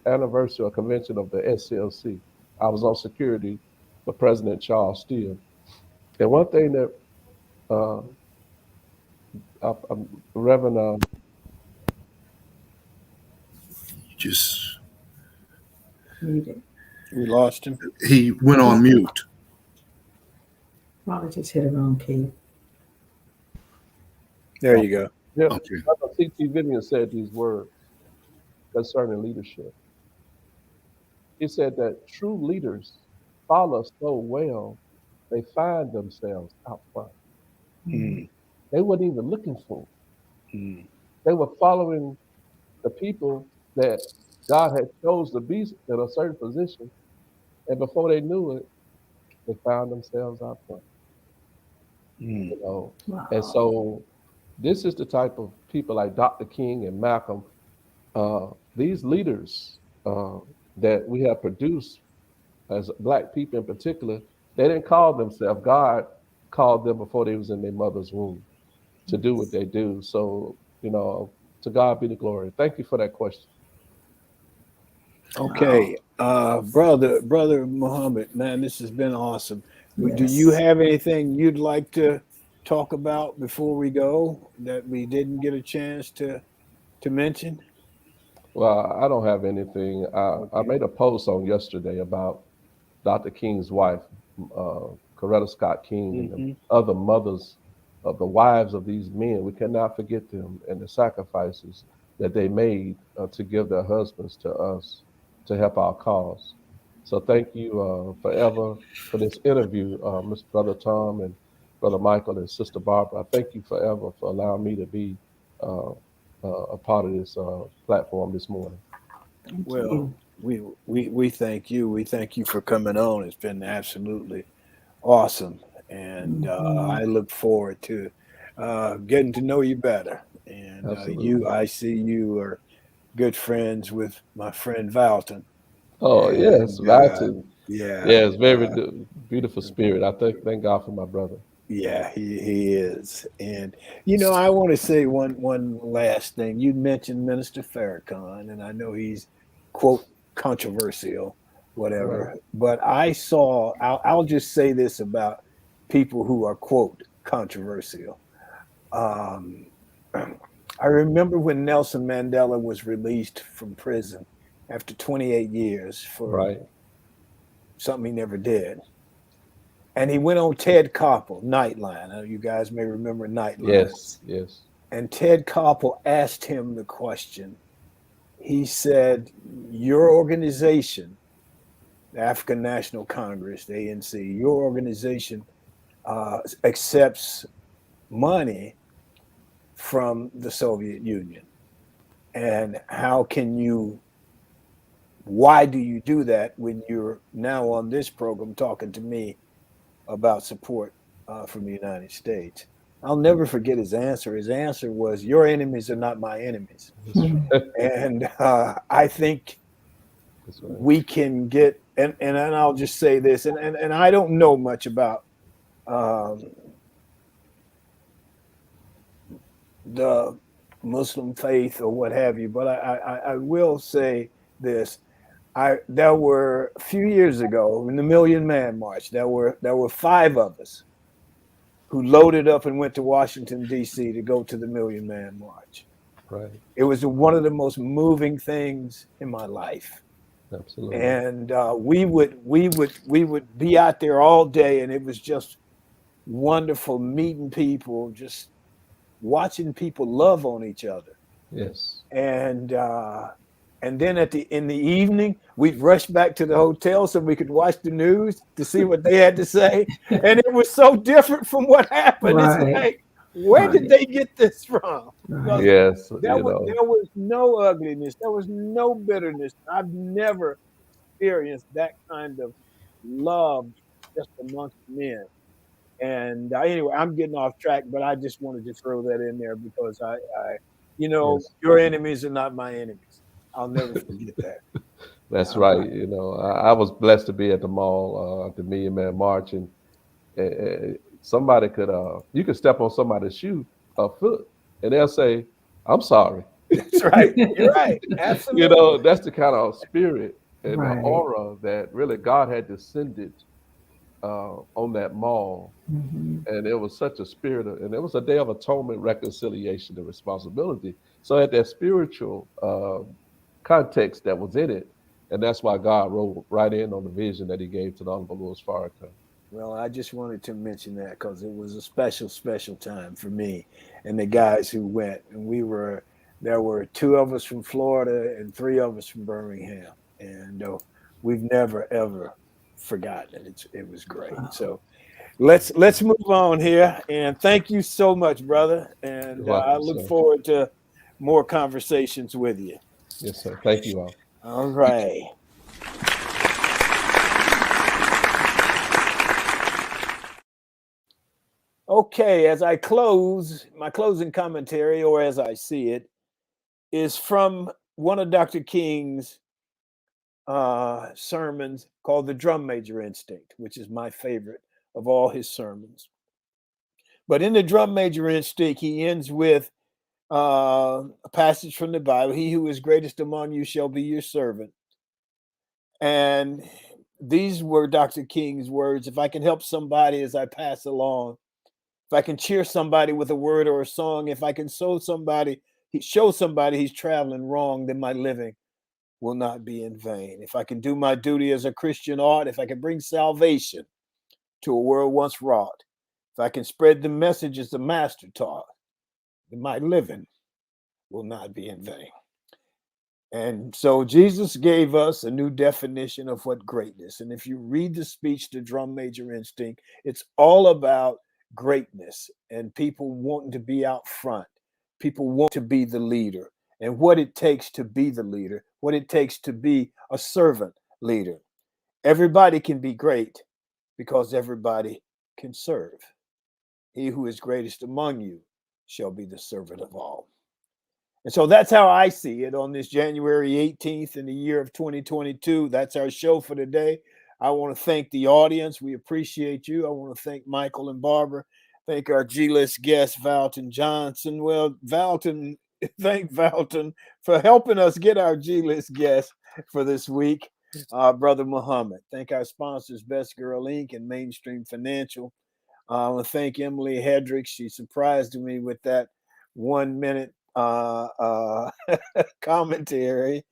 anniversary or convention of the SCLC. I was on security for President Charles Steele. And one thing that Reverend Just Muted. We lost him. he went on mute. Probably just hit a wrong key. There you go. yeah, Okay. Reverend C.T. Vivian said these words concerning leadership. He said that true leaders follow so well, they find themselves out front. Mm, They weren't even looking for them. mm. They were following the people that God had chose to be in a certain position, and before they knew it, they found themselves out front. Mm. You know, Wow. and so this is the type of people like Dr. King and Malcolm. These leaders that we have produced as Black people in particular, they didn't call themselves. God called them before they was in their mother's womb to do what they do. So, you know, to God be the glory. Thank you for that question. Okay, brother Muhammad, man, this has been awesome. Do you Yes. have anything you'd like to talk about before we go that we didn't get a chance to mention? Well, I don't have anything. I Okay. made a post on yesterday about Dr. King's wife, Coretta Scott King, and the other mothers of the wives of these men. We cannot forget them and the sacrifices that they made to give their husbands to us to help our cause. So thank you forever for this interview, Mr. Brother Thom and Brother Michael and Sister Barbara. I thank you forever for allowing me to be a part of this platform this morning. Thank Well, you. we thank you. We thank you for coming on. It's been absolutely awesome, and I look forward to getting to know you better. And Absolutely. I see you are good friends with my friend Valton. Oh yes, And Latin. yeah, Yes, very beautiful spirit. I thank God for my brother. Yeah, he is. And I want to say one last thing. You mentioned Minister Farrakhan, and I know he's quote controversial, Right. whatever. But I'll just say this about people who are quote controversial. Um, I remember when Nelson Mandela was released from prison after 28 years for Right. something he never did. And he went on Ted Koppel, Nightline. You guys may remember Nightline. Yes. Yes. And Ted Koppel asked him the question. He said, your organization, the African National Congress, the ANC, your organization accepts money from the Soviet Union. And why do you do that when you're now on this program talking to me about support from the United States? I'll never forget his answer. His answer was, your enemies are not my enemies. And I think That's right. we can get, and I'll just say this, and I don't know much about the Muslim faith or what have you, but I will say this. There were a few years ago in the Million Man March, there were 5 of us who loaded up and went to Washington, D.C. to go to the Million Man March. Right. It was one of the most moving things in my life. Absolutely. And we would be out there all day, and it was just wonderful meeting people, just watching people love on each other. Yes. And then in the evening, we'd rush back to the hotel so we could watch the news to see what they had to say. And it was so different from what happened. Right. It's like, where did they get this from? Right. Yes. There was no ugliness. There was no bitterness. I've never experienced that kind of love just amongst men. And anyway, I'm getting off track, but I just wanted to throw that in there because Yes. your enemies are not my enemies. I'll never forget that. That's right. I was blessed to be at the mall at the Million Man March, and somebody you could step on somebody's shoe or foot, and they'll say, "I'm sorry." That's right. You're right. Absolutely. That's the kind of spirit and Right. aura that really God had descended on that mall. Mhm. And it was such a spirit and it was a day of atonement, reconciliation, and responsibility. So at that spiritual context that was in it, and that's why God wrote right in on the vision that He gave to the Honorable Louis Farrakhan. Well, I just wanted to mention that because it was a special, special time for me and the guys who went. And there were 2 of us from Florida and 3 of us from Birmingham. And we've never, ever forgotten it. It was great. So let's move on here. And thank you so much, brother. And You're welcome, I look sir. forward to more conversations with you. Yes, sir. Thank you all. All right. Okay, as I close, my closing commentary, or as I see it, is from one of Dr. King's sermons called The Drum Major Instinct, which is my favorite of all his sermons. But in The Drum Major Instinct, he ends with a passage from the Bible: "He who is greatest among you shall be your servant." And these were Dr. King's words. If I can help somebody as I pass along, if I can cheer somebody with a word or a song, if I can show somebody he's traveling wrong, then my living will not be in vain. If I can do my duty as a Christian ought, if I can bring salvation to a world once wrought, if I can spread the messages the Master taught, then my living will not be in vain. And so Jesus gave us a new definition of what greatness. And if you read the speech, The Drum Major Instinct, it's all about greatness and people wanting to be out front. People want to be the leader and what it takes to be the leader, what it takes to be a servant leader. Everybody can be great because everybody can serve. He who is greatest among you shall be the servant of all. And so that's how I see it on this January 18th in the year of 2022. That's our show for today. I want to thank the audience. We appreciate you. I want to thank Michael and Barbara. Thank our G-list guest, Valton Johnson. Well, Valton, thank Valton for helping us get our G-list guest for this week, Brother Muhammad. Thank our sponsors, Best Girl Inc. and Mainstream Financial. I want to thank Emily Hedrick. She surprised me with that 1 minute commentary.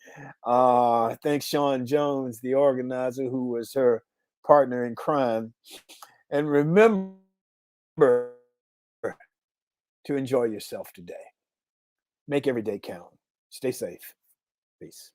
Thanks Sean Jones, the organizer, who was her partner in crime. And remember to enjoy yourself today. Make every day count. Stay safe. Peace.